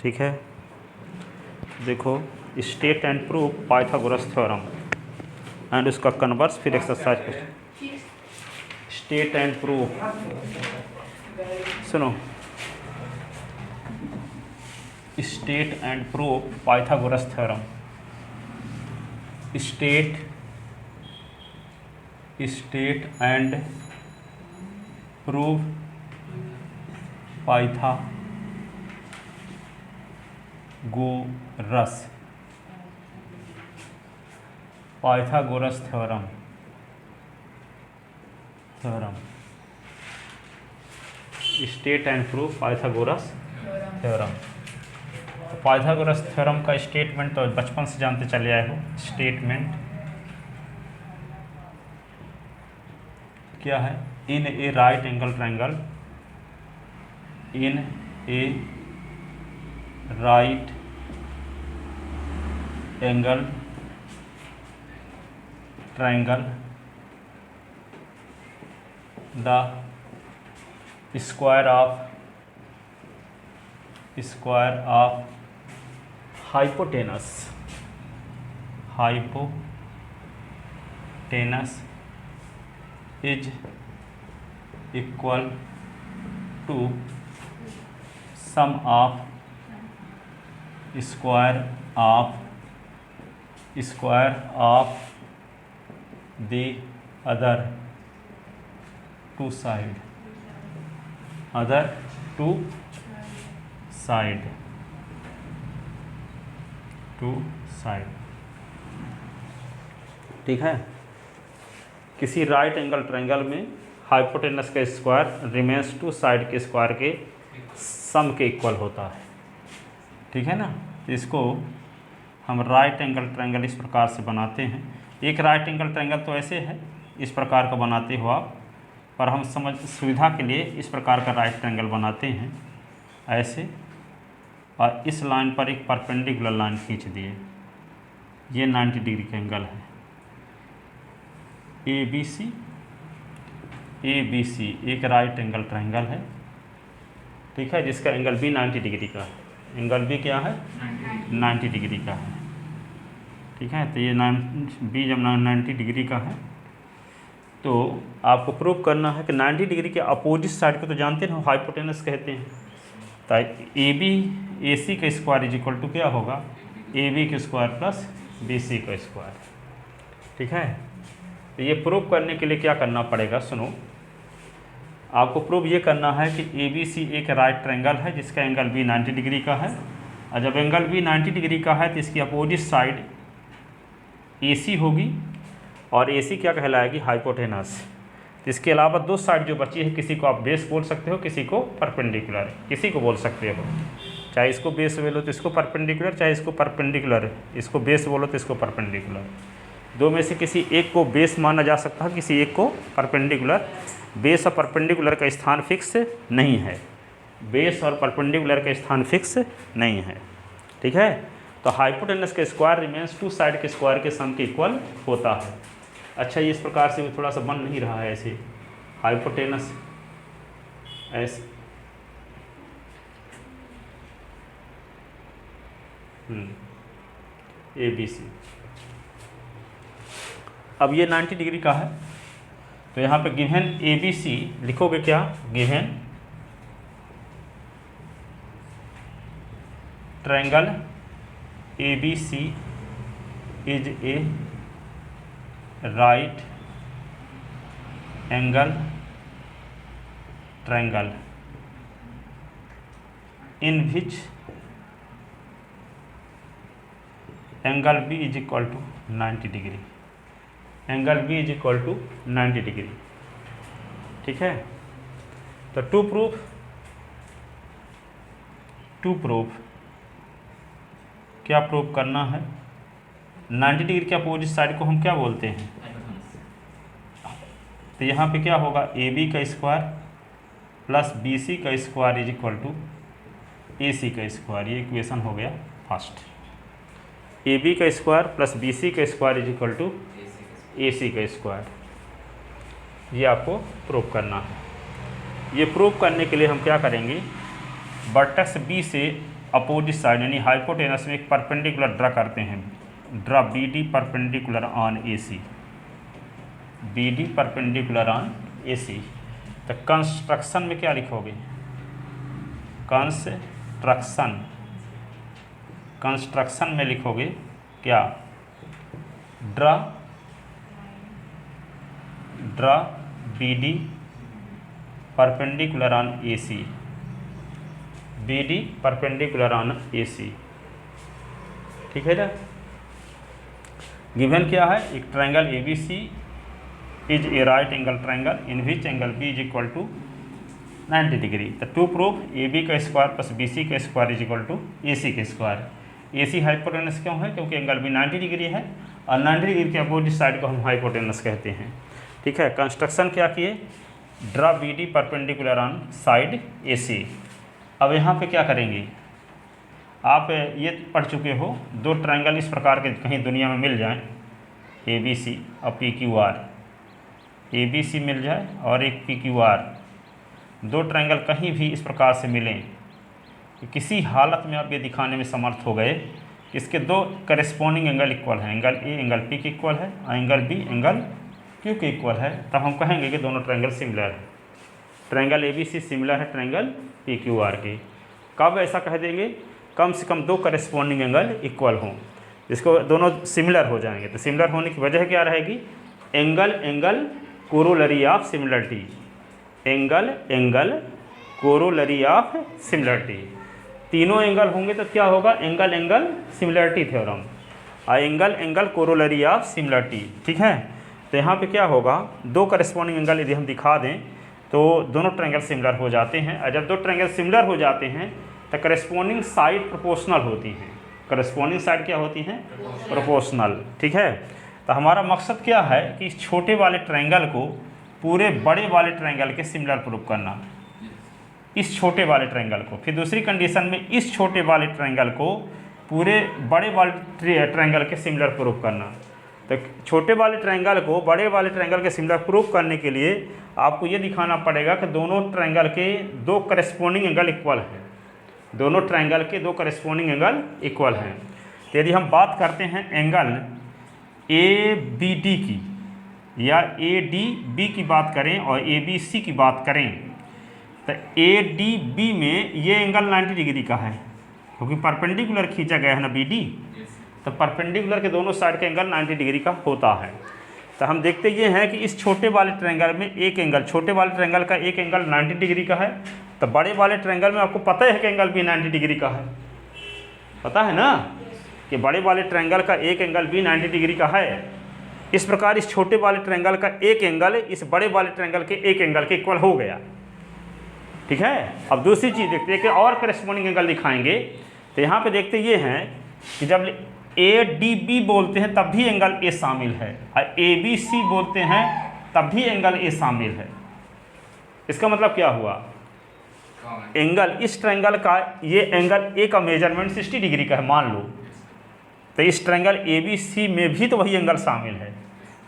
ठीक है, देखो state and prove Pythagoras theorem and उसका कन्वर्स, फिर exercise question. State and prove, सुनो, state and prove Pythagoras theorem. State and prove Pythagoras theorem. State and prove Pythagoras theorem. Pythagoras theorem का statement तो बचपन से जानते चले आए हो। स्टेटमेंट क्या है? In a right angle triangle, in a right angle triangle the square of hypotenuse is equal to sum of square of the other two side। ठीक है, किसी राइट एंगल ट्रायंगल में हाइपोटेनस का स्क्वायर रिमेंस टू साइड के square के sum के equal होता है। ठीक है ना, तो इसको हम राइट एंगल ट्रायंगल इस प्रकार से बनाते हैं। एक राइट एंगल ट्रायंगल तो ऐसे है, इस प्रकार का बनाते हो आप, पर हम समझ सुविधा के लिए इस प्रकार का राइट ट्रायंगल बनाते हैं ऐसे, और इस लाइन पर एक परपेंडिकुलर लाइन खींच दिए। ये 90 डिग्री का एंगल है। ए बी सी एक राइट एंगल ट्रायंगल है। ठीक है, जिसका एंगल भी 90 डिग्री का है। एंगल भी क्या है? 90 डिग्री का है। ठीक है, तो ये बी जब 90 डिग्री का है तो आपको प्रूव करना है कि 90 डिग्री के अपोजिट साइड को तो जानते हैं, हाइपोटेनस कहते हैं। तो ए सी का स्क्वायर इज इक्वल टू क्या होगा? ए बी का स्क्वायर प्लस बी सी का स्क्वायर। ठीक है, तो ये प्रूव करने के लिए क्या करना पड़ेगा? सुनो, आपको प्रूव ये करना है कि ए बी सी एक राइट ट्रायंगल है जिसका एंगल भी 90 डिग्री का है, और जब एंगल भी 90 डिग्री का है तो इसकी अपोजिट साइड ए सी होगी, और ए सी क्या कहलाएगी? हाइपोटेनस। तो इसके अलावा दो साइड जो बची है, किसी को आप बेस बोल सकते हो, किसी को परपेंडिकुलर, किसी को बोल सकते हो। चाहे इसको बेस बोलो तो इसको परपेंडिकुलर, चाहे इसको परपेंडिकुलर इसको बेस बोलो तो इसको परपेंडिकुलर। दो में से किसी एक को बेस माना जा सकता है, किसी एक को परपेंडिकुलर। बेस और परपेंडिकुलर का स्थान फिक्स नहीं है। बेस और परपेंडिकुलर का स्थान फिक्स नहीं है। ठीक है, तो हाइपोटेनस का स्क्वायर रिमेंस टू साइड के स्क्वायर के सम के इक्वल होता है। अच्छा, ये इस प्रकार से थोड़ा सा बन नहीं रहा है ऐसे, हाइपोटेनस ऐसे ए बी सी। अब ये 90 डिग्री का है, तो यहाँ पे गिवन ए बी सी लिखोगे क्या? Given triangle A B C is a right angle triangle in which angle B is equal to 90 degree. Angle B is equal to 90 degree. ठीक है, तो टू प्रूफ क्या प्रूव करना है? 90 डिग्री के opposite side को हम क्या बोलते हैं? तो यहाँ पे क्या होगा? ए बी का स्क्वायर प्लस बी सी का square is equal to A C का स्क्वायर। ये इक्वेशन हो गया फर्स्ट। ए बी का स्क्वायर प्लस बी सी का square is equal to A C का स्क्वायर। ये आपको प्रूव करना है। ये प्रूव करने के लिए हम क्या करेंगे? वर्टेक्स बी से अपोजिट साइड यानी हाइपोटेनस में एक परपेंडिकुलर ड्रा करते हैं, draw B D perpendicular on A C, B D perpendicular on A C. तो कंस्ट्रक्शन में क्या लिखोगे, कंस्ट्रक्शन में लिखोगे क्या, draw B D perpendicular on A C, B D perpendicular on A C. ठीक है ना। गिवन क्या है, एक triangle A B C is a right angle triangle in which angle B is equal to 90 degree. तो to proof A B का square plus B C का square is equal to A C का square. ए सी hypotenuse क्यों है, क्योंकि angle B 90 degree है और 90 degree के अपोजिट साइड को हम हाइपोटेनस कहते हैं। ठीक है। कंस्ट्रक्शन क्या किए, draw B D perpendicular on side A C. अब यहाँ पे क्या करेंगे, आप ये पढ़ चुके हो, दो ट्रायंगल इस प्रकार के कहीं दुनिया में मिल जाएं, ए बी सी और P Q R, A B C मिल जाए और एक पी क्यू आर, दो ट्रायंगल कहीं भी इस प्रकार से मिलें, किसी हालत में आप ये दिखाने में समर्थ हो गए कि इसके दो करेस्पॉन्डिंग एंगल इक्वल हैं, एंगल ए एंगल पी के इक्वल है और एंगल बी एंगल क्यू के इक्वल है, तब हम कहेंगे कि दोनों ट्रायंगल सिमिलर है। Triangle A B C similar है ट्रायंगल पी क्यू आर के। कब ऐसा कह देंगे, कम से कम दो करेस्पॉन्डिंग एंगल इक्वल हों, इसको दोनों सिमिलर हो जाएंगे। तो सिमिलर होने की वजह क्या रहेगी, angle corollary of similarity, angle corollary of similarity. तीनों एंगल होंगे तो क्या होगा, एंगल सिमिलरिटी थ्योरम और एंगल कोरोलरी ऑफ सिमिलरिटी। ठीक है। तो यहाँ पे क्या होगा, दो करेस्पॉन्डिंग एंगल यदि हम दिखा दें तो दोनों ट्रायंगल सिमिलर हो जाते हैं, और जब दो ट्रायंगल सिमिलर हो जाते हैं तो करेस्पॉन्डिंग साइड प्रोपोर्शनल होती हैं। करेस्पॉन्डिंग साइड क्या होती हैं, प्रोपोर्शनल। ठीक है। तो हमारा मकसद क्या है कि इस छोटे वाले ट्रायंगल को पूरे बड़े वाले ट्रायंगल के सिमिलर प्रूफ करना, इस छोटे वाले ट्रायंगल को। फिर दूसरी कंडीशन में इस छोटे वाले ट्रायंगल को पूरे बड़े वाले ट्रायंगल के सिमिलर प्रूफ करना। तो छोटे वाले ट्रायंगल को बड़े वाले ट्रायंगल के सिमिलर प्रूफ करने के लिए आपको ये दिखाना पड़ेगा कि दोनों ट्रायंगल के दो करेस्पॉन्डिंग एंगल इक्वल हैं, दोनों ट्रायंगल के दो करेस्पॉन्डिंग एंगल इक्वल हैं। तो यदि हम बात करते हैं एंगल ए बी डी की या ए डी बी की बात करें और ए बी सी की बात करें, तो ए डी बी में ये एंगल 90 डिग्री का है, क्योंकि परपेंडिकुलर खींचा गया है ना बी डी, तो परपेंडिकुलर के दोनों साइड का एंगल 90 डिग्री का होता है। तो हम देखते ये हैं कि इस छोटे वाले ट्रायंगल में एक एंगल, छोटे वाले ट्रायंगल का एक एंगल 90 डिग्री का है, तो बड़े वाले ट्रायंगल में आपको पता है कि एंगल भी 90 डिग्री का है, पता है ना कि बड़े वाले ट्रायंगल का एक एंगल भी 90 डिग्री का है। इस प्रकार इस छोटे वाले ट्रायंगल का एक एंगल इस बड़े वाले ट्रायंगल के एक एंगल के इक्वल हो गया। ठीक है। अब दूसरी चीज़ देखते हैं कि और करेस्पॉन्डिंग एंगल दिखाएंगे। तो यहाँ पे देखते ये हैं कि जब ए डी बी बोलते हैं तब भी एंगल ए शामिल है, और ए बी सी बोलते हैं तब भी एंगल ए शामिल है। इसका मतलब क्या हुआ, एंगल इस ट्रायंगल का ये एंगल ए का मेजरमेंट 60 डिग्री का है मान लो, तो इस ट्रायंगल ए बी सी में भी तो वही एंगल शामिल है,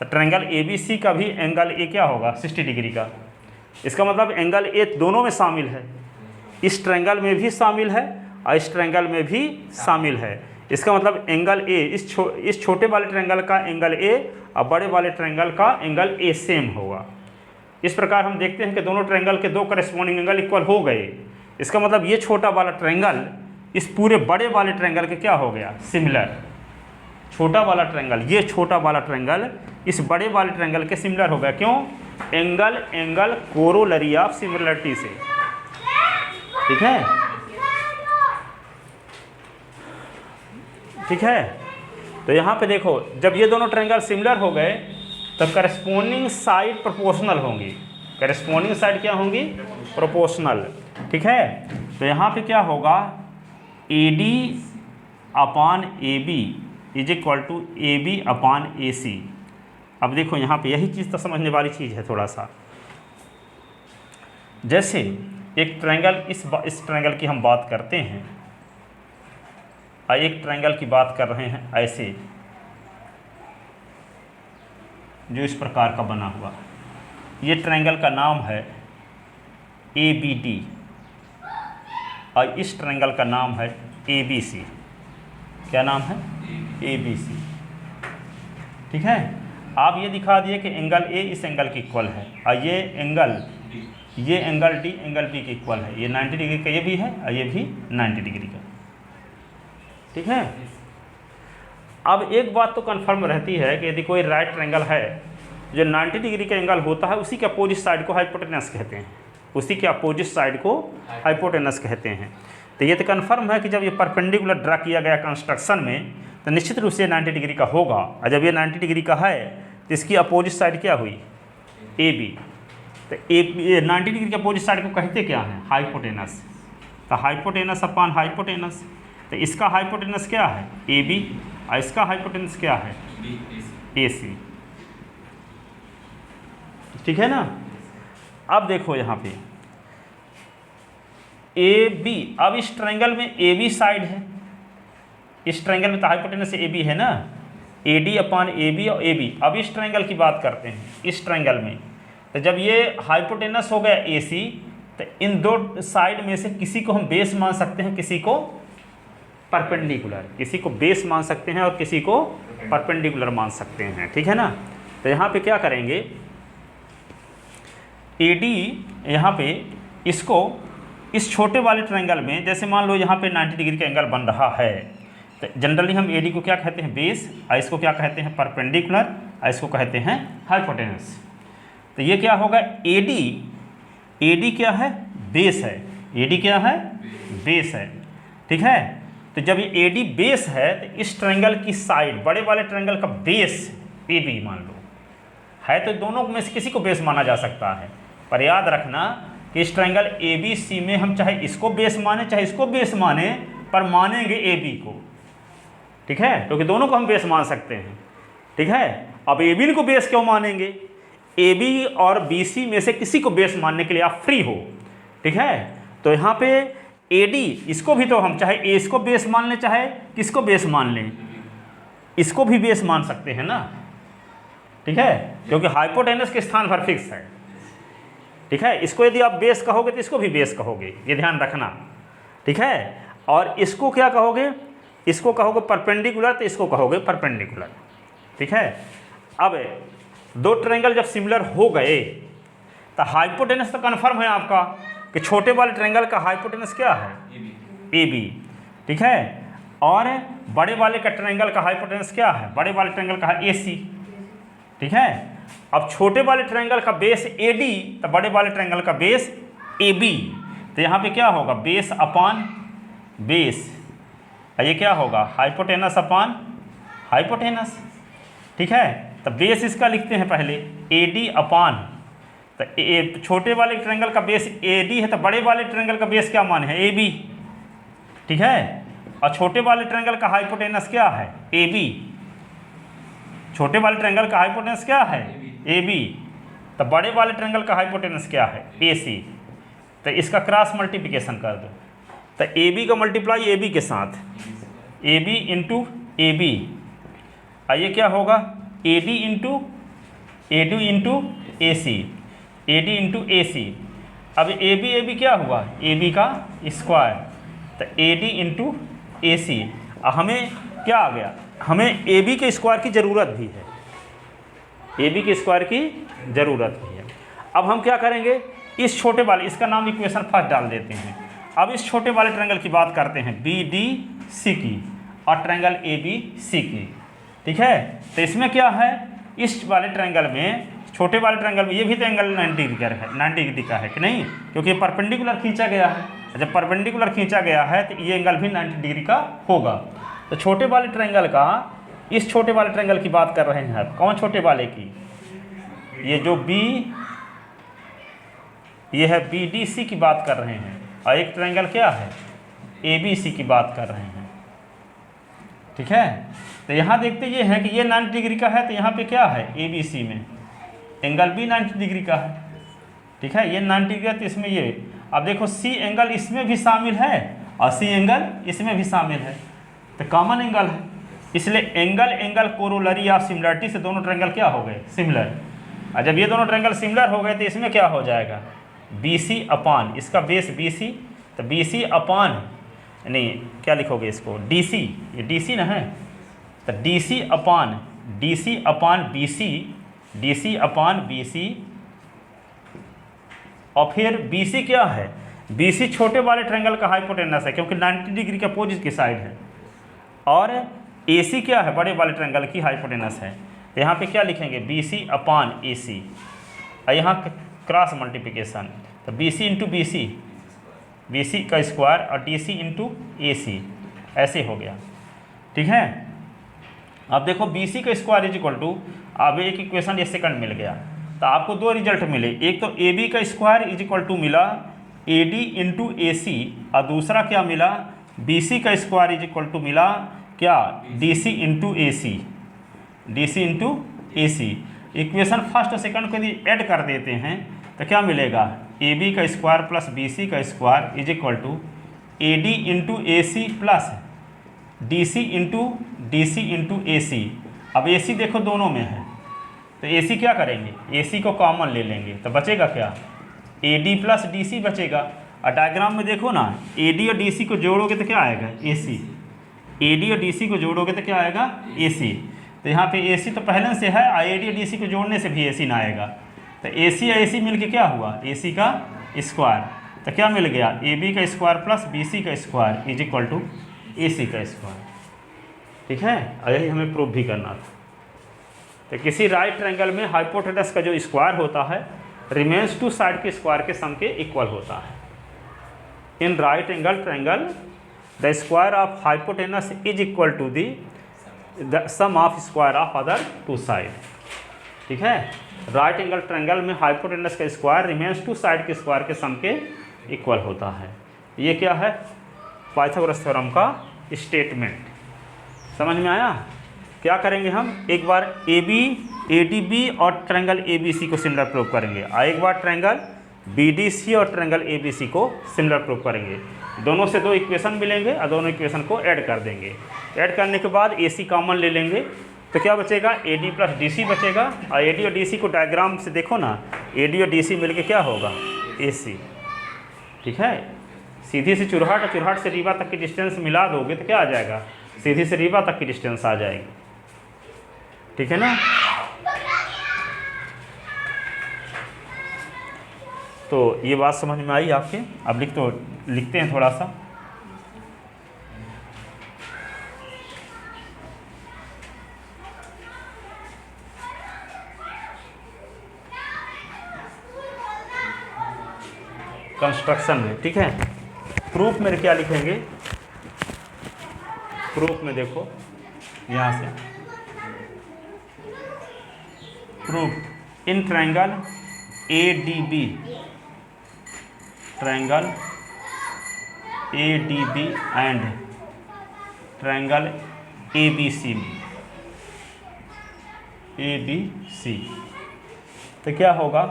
तो ट्रायंगल ए बी सी का भी एंगल ए क्या होगा 60 डिग्री का। इसका मतलब एंगल ए दोनों में शामिल है, इस ट्रायंगल में भी शामिल है और इस ट्रायंगल में भी शामिल है। इसका मतलब एंगल ए इस छोटे वाले ट्रायंगल का एंगल ए और बड़े वाले ट्रायंगल का एंगल ए सेम होगा। इस प्रकार हम देखते हैं कि दोनों ट्रायंगल के दो करेस्पॉन्डिंग एंगल इक्वल हो गए। इसका मतलब ये छोटा वाला ट्रायंगल इस पूरे बड़े वाले ट्रायंगल के क्या हो गया, सिमिलर। छोटा वाला ट्रायंगल, ये छोटा वाला ट्रायंगल इस बड़े वाले ट्रायंगल के सिमिलर हो गया। क्यों, एंगल कोरोलरी ऑफ सिमिलरिटी से। ठीक है, ठीक है। तो यहाँ पे देखो, जब ये दोनों ट्रायंगल सिमिलर हो गए तो करस्पॉन्डिंग साइड प्रोपोर्शनल होंगी। करस्पॉन्डिंग साइड क्या होंगी, प्रोपोर्शनल। ठीक है। तो यहाँ पे क्या होगा, A D upon A B is equal to A B upon A C. अब देखो यहाँ पे यही चीज़ तो समझने वाली चीज़ है थोड़ा सा। जैसे एक ट्रायंगल, इस ट्रायंगल की हम बात करते हैं और एक ट्रायंगल की बात कर रहे हैं ऐसे, जो इस प्रकार का बना हुआ। ये ट्रायंगल का नाम है ए बी डी और इस ट्रायंगल का नाम है ABC, क्या नाम है? ABC। ठीक है, आप ये दिखा दिए कि एंगल A इस एंगल के इक्वल है और ये एंगल D एंगल B के इक्वल है। ये 90 डिग्री का ये भी है और ये भी 90 डिग्री का। ठीक है, अब एक बात तो कन्फर्म रहती है कि यदि कोई राइट ट्रायंगल है जो 90 डिग्री का एंगल होता है, उसी के अपोजिट साइड को हाइपोटेनस कहते हैं, उसी के अपोजिट साइड को हाइपोटेनस कहते हैं। तो ये तो कन्फर्म है कि जब ये परपेंडिकुलर ड्रा किया गया कंस्ट्रक्शन में तो निश्चित रूप से 90 डिग्री का होगा, और जब ये 90 डिग्री का है तो इसकी अपोजिट साइड क्या हुई? AB। तो ये 90 डिग्री के अपोजिट साइड को कहते क्या हैं? हाइपोटेनस। तो हाइपोटेनस अपॉन हाइपोटेनस, तो इसका हाइपोटेनस क्या है? AB, और इसका हाइपोटेनस क्या है? AC। ठीक है ना। अब देखो यहाँ पे AB, अब इस ट्रायंगल में AB साइड है, इस ट्रायंगल में तो हाइपोटेनस AB है ना, AD अपॉन AB और AB। अब इस ट्रायंगल की बात करते हैं, इस ट्रायंगल में तो जब ये हाइपोटेनस हो गया AC, तो इन दो साइड में से किसी को हम बेस मान सकते हैं, किसी को परपेंडिकुलर, किसी को बेस मान सकते हैं और किसी को परपेंडिकुलर मान सकते हैं। ठीक है ना। तो यहाँ पे क्या करेंगे, AD यहाँ पे इसको इस छोटे वाले ट्रायंगल में, जैसे मान लो यहाँ पे 90 डिग्री का एंगल बन रहा है, तो जनरली हम AD को क्या कहते हैं? बेस, और इसको क्या कहते हैं? परपेंडिकुलर, और इसको कहते हैं हाइपोटेनस। तो ये क्या होगा? AD क्या है? बेस है। AD क्या है? बेस है। ठीक है, तो जब ये AD बेस है तो इस ट्रायंगल की साइड, बड़े वाले ट्रायंगल का बेस AB मान लो है, तो दोनों में से किसी को बेस माना जा सकता है। पर याद रखना कि इस ट्रायंगल ABC में हम चाहे इसको बेस माने चाहे इसको बेस माने, पर मानेंगे AB को। ठीक है, क्योंकि दोनों को हम बेस मान सकते हैं। ठीक है, अब AB को बेस क्यों मानेंगे? AB और BC में से किसी को बेस मानने के लिए आप फ्री हो। ठीक है, तो यहाँ पे AD, इसको भी तो हम चाहे A इसको बेस मान लें चाहे किसको बेस मान लें, इसको भी बेस मान सकते हैं ना। ठीक है, क्योंकि हाइपोटेनस के स्थान पर फिक्स है। ठीक है, इसको यदि आप बेस कहोगे तो इसको भी बेस कहोगे, ये ध्यान रखना। ठीक है, और इसको क्या कहोगे? इसको कहोगे परपेंडिकुलर, तो इसको कहोगे परपेंडिकुलर। ठीक है, अब दो ट्रायंगल जब सिमिलर हो गए तो हाइपोटेनस तो कन्फर्म है आपका कि छोटे वाले ट्रायंगल का हाइपोटेनस क्या है? AB। ठीक है, और बड़े वाले का ट्रायंगल का हाइपोटेनस क्या है? बड़े वाले ट्रायंगल का है AC। ठीक है, अब छोटे वाले ट्रायंगल का बेस AD, तो बड़े वाले ट्रायंगल का बेस AB। तो यहाँ पे क्या होगा? बेस अपॉन बेस, ये क्या होगा? Hypotenuse upon hypotenuse. ठीक है, तो बेस इसका लिखते हैं पहले AD अपॉन, तो छोटे वाले ट्रायंगल का बेस AD है, तो बड़े वाले ट्रायंगल का बेस क्या मान है? AB। ठीक है, और छोटे वाले ट्रायंगल का हाइपोटेनस क्या है? AB। छोटे वाले ट्रायंगल का हाइपोटेनस क्या है? AB। तो बड़े वाले ट्रायंगल का हाइपोटेनस क्या है? AC। तो इसका क्रॉस मल्टीप्लिकेशन कर दो, तो AB का मल्टीप्लाई AB के साथ, AB इंटू AB, और ये क्या होगा? AD into AC, AD into AC। अब AB क्या हुआ? AB का स्क्वायर, तो AD इंटू AC। हमें क्या आ गया? हमें AB के स्क्वायर की ज़रूरत भी है, AB के स्क्वायर की ज़रूरत भी है। अब हम क्या करेंगे? इस छोटे वाले, इसका नाम इक्वेशन फर्स्ट डाल देते हैं। अब इस छोटे वाले ट्रायंगल की बात करते हैं BDC की, और ट्रायंगल ABC की। ठीक है, तो इसमें क्या है? इस वाले ट्रायंगल में, छोटे वाले ट्रायंगल में, ये भी तो एंगल 90 डिग्री का है कि नहीं? क्योंकि परपेंडिकुलर खींचा गया है। जब परपेंडिकुलर खींचा गया है तो ये एंगल भी 90 डिग्री का होगा। तो छोटे वाले ट्रायंगल का, इस छोटे वाले ट्रायंगल की बात कर रहे हैं आप। कौन छोटे वाले की? ये जो ये है BDC की बात कर रहे हैं, और एक ट्रायंगल क्या है? ABC की बात कर रहे हैं। ठीक है, तो यहाँ देखते ये हैं कि ये 90 डिग्री का है, तो यहाँ पे क्या है? ABC में एंगल भी 90 डिग्री का है। ठीक है, ये 90 डिग्री है, तो इसमें ये, अब देखो C एंगल इसमें भी शामिल है और C एंगल इसमें भी शामिल है, तो कॉमन एंगल है। इसलिए एंगल कोरोलरी ऑफ सिमिलरिटी से दोनों ट्रायंगल क्या हो गए? सिमिलर। और जब ये दोनों ट्रायंगल सिमिलर हो गए तो इसमें क्या हो जाएगा? BC अपॉन, इसका बेस BC, तो BC अपॉन नहीं क्या लिखोगे इसको, DC, ये DC ना है, तो DC अपान BC और फिर BC क्या है, BC छोटे वाले ट्रायंगल का हाइपोटेनस है क्योंकि 90 डिग्री के अपोजिट की साइड है, और AC क्या है, बड़े वाले ट्रायंगल की हाइपोटेनस है। तो यहाँ पे क्या लिखेंगे, BC अपान AC, और यहाँ क्रॉस मल्टीप्लिकेशन, तो BC इंटू BC का स्क्वायर और DC इंटू AC, ऐसे हो गया। ठीक है, अब देखो BC का स्क्वायर इज इक्वल टू, अब एक इक्वेशन ये सेकंड मिल गया, तो आपको दो रिजल्ट मिले, एक तो AB का स्क्वायर इज इक्वल टू मिला AD इंटू AC, और दूसरा क्या मिला, BC का स्क्वायर इज इक्वल टू मिला क्या, DC into AC। Equation first और सेकंड को यदि ऐड कर देते हैं तो क्या मिलेगा, AB का स्क्वायर प्लस BC का square is equal to AD into AC plus DC into AC। अब AC देखो दोनों में है, तो AC क्या करेंगे, AC को कॉमन ले लेंगे, तो बचेगा क्या, AD प्लस DC बचेगा। और डायग्राम में देखो ना, AD और DC को जोड़ोगे तो क्या आएगा, AC। AD और DC को जोड़ोगे तो क्या आएगा, AC। तो यहाँ पे AC तो पहले से है, AD और DC को जोड़ने से भी AC ना आएगा, तो AC और AC मिलके क्या हुआ, AC का स्क्वायर। तो क्या मिल गया, AB का स्क्वायर प्लस BC का square is equal to AC का स्क्वायर। ठीक है, और यही हमें प्रूव भी करना था। तो किसी राइट ट्रायंगल में हाइपोटेनस का जो स्क्वायर होता है रिमेन्स टू साइड के स्क्वायर के सम के इक्वल होता है। In right angle triangle the square of hypotenuse is equal to the sum of square of other two side. ठीक है, राइट एंगल ट्रायंगल में हाइपोटेनस का स्क्वायर रिमेन्स टू साइड के स्क्वायर के सम के इक्वल होता है। ये क्या है, पाइथागोरस थ्योरम का स्टेटमेंट। समझ में आया। क्या करेंगे हम, एक बार ADB और ट्रायंगल ABC को सिमिलर प्रूव करेंगे, और एक बार ट्रायंगल BDC और ट्रायंगल ABC को सिमिलर प्रूव करेंगे। दोनों से दो इक्वेशन मिलेंगे और दोनों इक्वेशन को ऐड कर देंगे। ऐड करने के बाद AC कॉमन ले लेंगे, तो क्या बचेगा, AD प्लस DC बचेगा। और AD और DC को डायग्राम से देखो ना, AD और DC मिलके क्या होगा, AC। ठीक है, सीधी से चुरहाट और चुरहाट से रीवा तक की डिस्टेंस मिला दोगे तो क्या आ जाएगा, सीधी से रीवा तक की डिस्टेंस आ जाएगी। ठीक है ना। तो ये बात समझ में आई आपके। अब लिखते हैं थोड़ा सा। कंस्ट्रक्शन में, ठीक है, प्रूफ में क्या लिखेंगे, प्रूफ में देखो यहाँ से, proof in triangle ADB, triangle ADB and triangle ABC, तो क्या होगा,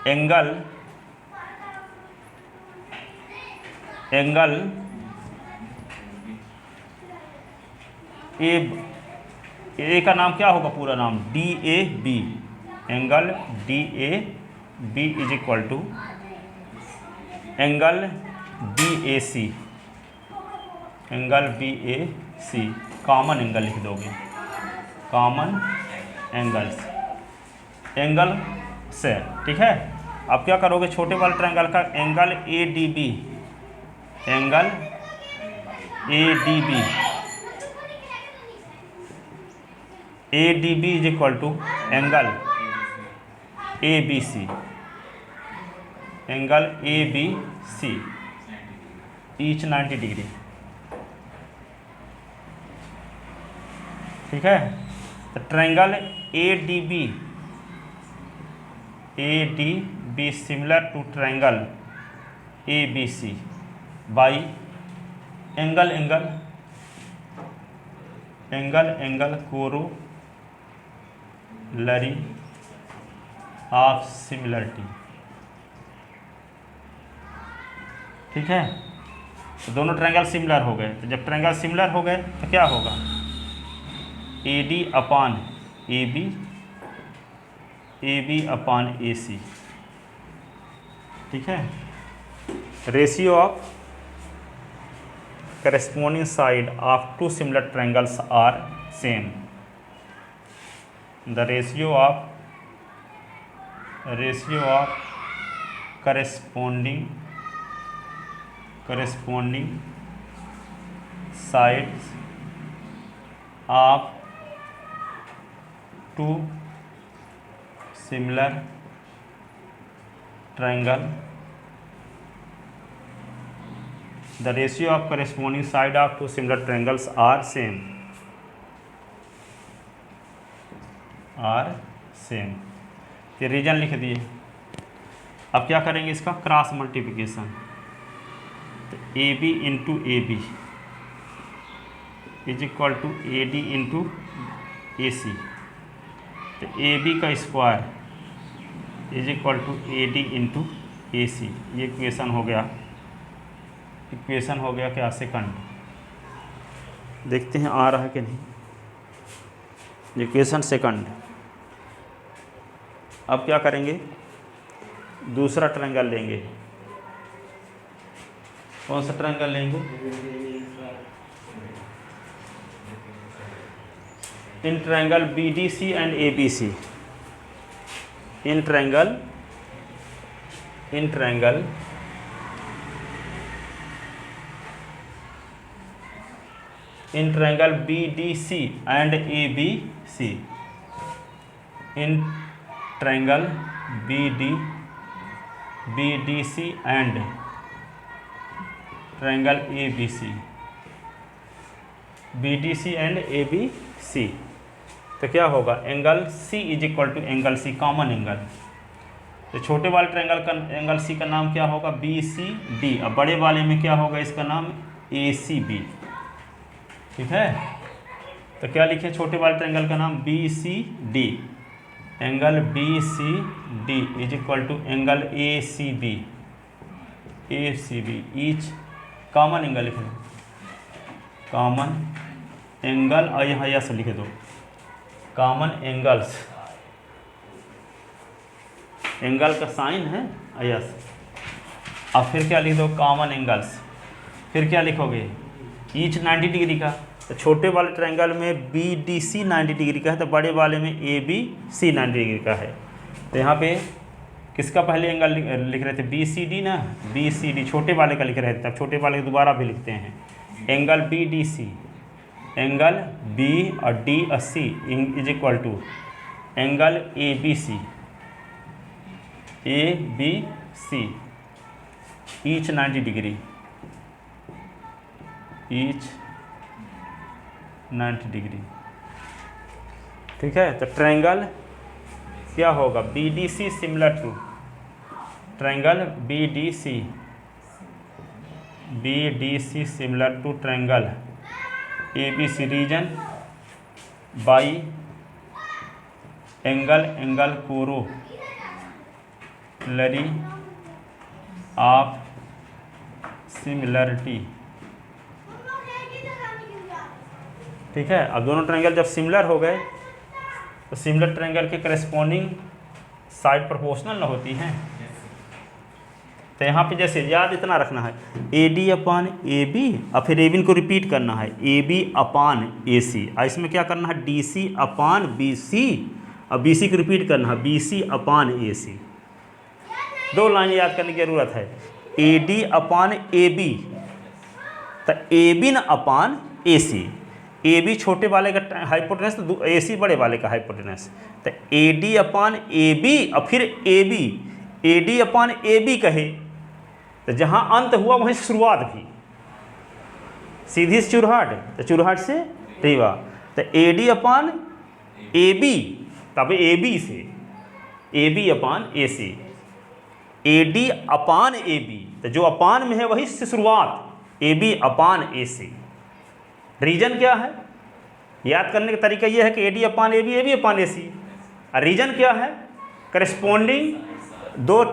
एंगल ए का नाम क्या होगा, पूरा नाम DAB, angle DAB is equal to angle BAC, angle BAC common angle लिख दोगे, कॉमन एंगल्स एंगल से। ठीक है, अब क्या करोगे, छोटे वाले ट्रायंगल का angle ADB, angle ADB is equal to angle ABC, angle ABC each 90 degree. ठीक है, तो triangle ADB similar to triangle ABC by angle corollary of similarity. ठीक है, तो दोनों ट्रायंगल सिमिलर हो गए। तो जब ट्रायंगल सिमिलर हो गए तो क्या होगा, AD अपान AB अपान AC। ठीक है, ratio of corresponding side of two similar triangles are same. The ratio of corresponding sides of two similar triangle. The ratio of corresponding side of two similar triangles are same. ये reason लिख दिए। अब क्या करेंगे इसका cross multiplication. तो A B into A B is equal to A D into A C. तो A B का square is equal to A D into A C. ये इक्वेशन हो गया क्या सेकंड। देखते हैं आ रहा है कि नहीं। Equation second. अब क्या करेंगे दूसरा ट्रायंगल लेंगे। कौन सा ट्रायंगल लेंगे? In triangle B D C and A B C. In triangle B D C and A B C. In triangle B D C and triangle A B C. B D C and A B C. तो क्या होगा angle C is equal to angle C, common angle. तो छोटे वाले triangle का angle C का नाम क्या होगा? B C D. अब बड़े वाले में क्या होगा? इसका नाम ए सी बी। ठीक है, तो क्या लिखे छोटे वाले ट्रायंगल का नाम? B C D. Angle B C D is equal to angle A C B. Each common angle लिख दो, कॉमन एंगल। और यहाँ यस लिख दो, कॉमन एंगल्स। एंगल का साइन है यस। अब फिर क्या लिख दो? Common angles. फिर क्या लिखोगे? ईच 90 डिग्री का। तो छोटे वाले ट्रायंगल में बी डी सी 90 डिग्री का है, तो बड़े वाले में ए बी सी 90 डिग्री का है। तो यहाँ पे किसका पहले एंगल लिख रहे थे? बी सी डी ना, बी सी डी छोटे वाले का लिख रहे थे। अब छोटे वाले दोबारा भी लिखते हैं। Angle B D C, angle B और डी और C is equal to angle A B C. Each 90 degree, each 90 degree. ठीक है, तो ट्रायंगल क्या होगा? B D C similar to triangle B D C similar to triangle A B C. Reason by angle corollary of similarity. ठीक है, अब दोनों triangle जब सिमिलर हो गए तो सिमिलर ट्रायंगल के करस्पॉन्डिंग साइड प्रोपोर्शनल ना होती हैं। तो यहाँ पे जैसे याद इतना रखना है, ए डी अपान ए बी और फिर ए बी को रिपीट करना है, ए बी अपान ए सी। और इसमें क्या करना है? डी सी अपान बी सी और बी सी को रिपीट करना है, बी सी अपान ए सी। दो लाइन याद करने की ज़रूरत है। ए डी अपान ए बी, तो ए बी न अपान ए सी। ए बी छोटे वाले का हाइपोटेनस, तो ए सी बड़े वाले का हाइपोटेनस। तो ए डी अपान ए बी और फिर A B, A D upon A B कहे तो जहाँ अंत हुआ वहीं शुरुआत भी। सीधी से चुरहाट, तो चुरहाट से रीवा। तो ए डी अपान ए बी, तब ए बी से A B upon A C. A D upon A B, तो जो अपान में है वही से शुरुआत, ए B upon A C. Reason क्या है? याद करने का तरीका यह है कि ए D upon A B upon A C. और रीजन क्या है? करस्पॉन्डिंग दो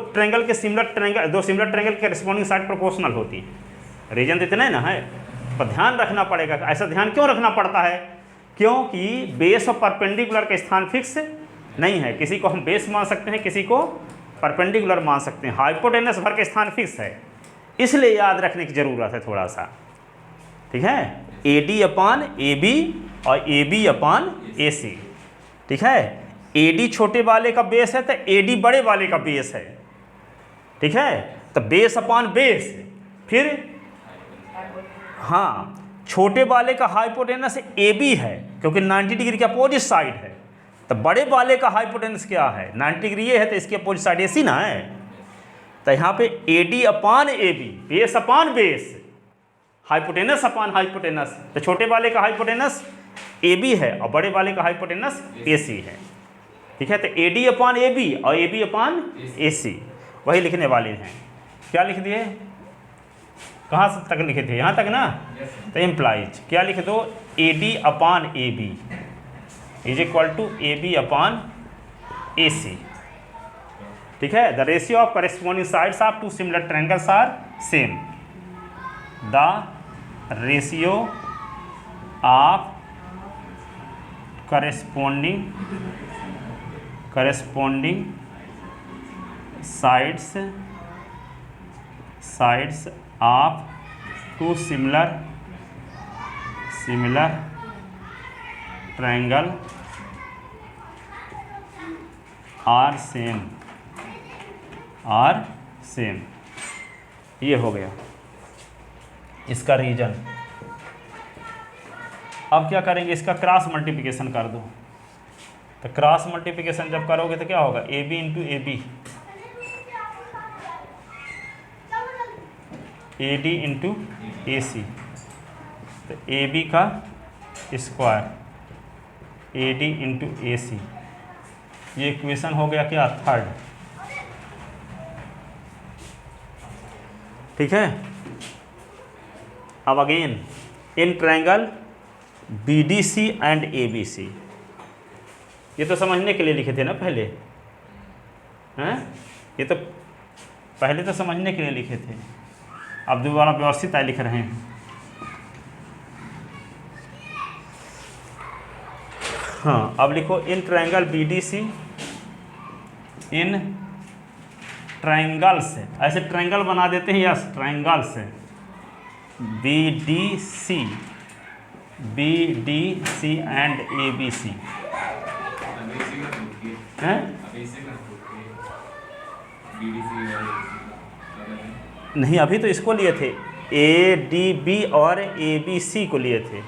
सिमिलर ट्रायंगल के करस्पॉन्डिंग साइड प्रोपोर्शनल होती है। रीजन तो इतना ही ना है, पर ध्यान रखना पड़ेगा। ऐसा ध्यान क्यों रखना पड़ता है? क्योंकि बेस और परपेंडिकुलर का स्थान फिक्स नहीं है। किसी को हम बेस मान सकते हैं, किसी को परपेंडिकुलर मान सकते हैं। हाइपोटेनस भर का स्थान फिक्स है, इसलिए याद रखने की ज़रूरत है थोड़ा सा। ठीक है, ए डी अपान ए बी और ए बी अपान ए सी। ठीक है, ए डी छोटे वाले का बेस है तो ए डी बड़े वाले का बेस है। ठीक है, तो बेस अपान बेस, फिर हाँ छोटे वाले का हाइपोटेनस ए बी है क्योंकि 90 डिग्री के अपोजिट साइड है, तो बड़े वाले का हाइपोटेनस क्या है 90 डिग्री ये है तो इसके अपोजिट साइड ए सी ना है। तो यहाँ पे A D upon A B, base upon base, hypotenuse upon hypotenuse, तो छोटे वाले का हाइपोटेनस ए बी है और बड़े वाले का हाइपोटेनस ए सी है। ठीक है, तो ए डी अपान ए बी और ए बी अपान ए सी वही लिखने वाले हैं। क्या लिख दिए, कहाँ तक लिखे थे, यहाँ तक ना। तो इम्प्लाइज क्या लिख दो, A D upon A B is equal to A B upon A C. ठीक है, the ratio of corresponding sides of two similar triangles are same. The ratio of corresponding sides of two similar triangle are same। ये हो गया इसका reason. अब क्या करेंगे, इसका क्रॉस मल्टीप्लिकेशन कर दो। तो क्रॉस मल्टीप्लिकेशन जब करोगे तो क्या होगा, A B into A B, A D into A C, तो ए बी का square, A D into A C, ये इक्वेशन हो गया क्या, थर्ड। ठीक है, अब again in triangle B D C and A B C, ये तो समझने के लिए लिखे थे ना पहले, हैं, ये तो पहले तो समझने के लिए लिखे थे, अब दोबारा व्यवस्थित आए लिख रहे हैं। हाँ, अब लिखो in triangle B D C, in triangles, ऐसे ट्रायंगल बना देते हैं, yes triangles, B D C and A B C हैं, नहीं अभी तो इसको लिए थे, ए डी बी और ए बी सी को लिए थे,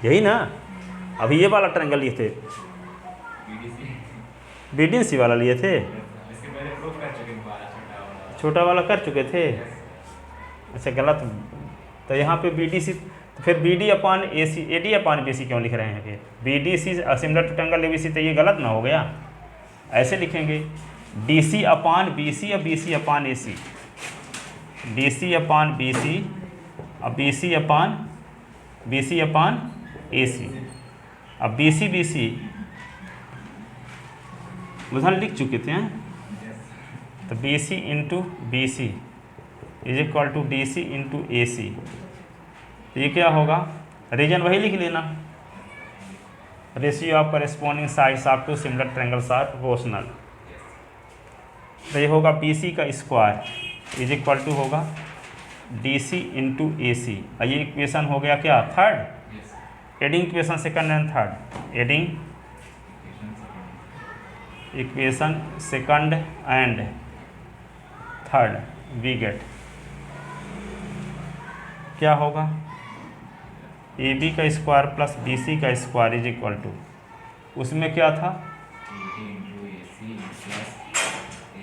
यही ना। अभी ये वाला ट्रायंगल लिए थे, बी डी सी वाला लिए थे, छोटा वाला कर चुके थे। अच्छा गलत, तो यहाँ पे बी डी सी, तो फिर B D upon A C, A D upon B C क्यों लिख रहे हैं फिर, B D C similar to triangle A B C, तो ये गलत ना हो गया। ऐसे लिखेंगे डी सी अपान बी सी या B C upon A C, D C upon B C और B C upon A C. अब बी सी उधर लिख चुके थे हैं, तो B C into B C is equal to D C into A C, ये क्या होगा, रीजन वही लिख लेना, ratio of corresponding sides of two similar triangles are proportional. तो ये होगा बी सी का स्क्वायर इज इक्वल टू होगा D C into A C, और ये इक्वेशन हो गया क्या, third. Adding equation second and third, adding equation second and third, we get क्या होगा, ए बी का स्क्वायर प्लस बी सी का स्क्वायर इज इक्वल टू, उसमें क्या था,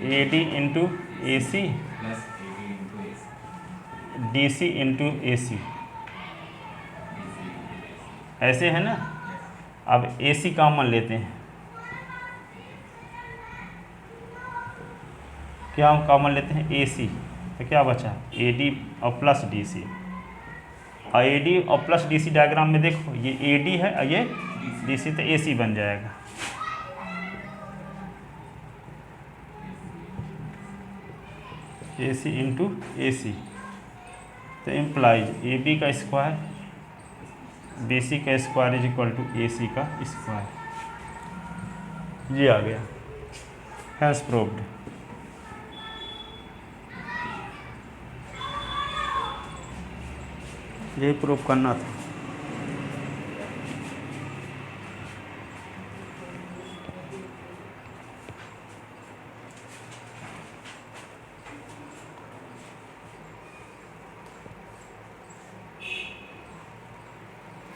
A D into A C D C into A C, ऐसे है ना। अब ए सी कॉमन लेते हैं, क्या हम कॉमन लेते हैं, ए सी, तो क्या बचा, ए डी और प्लस डी सी, और ए डी और प्लस डी सी डायग्राम में देखो, ये ए डी है और ये डी सी, तो ए सी बन जाएगा। ए सी इंटू ए सी, तो इम्प्लाइज ए बी का स्क्वायर बी सी का square is equal to A C का स्क्वायर, ये आ गया, हैज़ प्रूव्ड। यही प्रूफ करना था।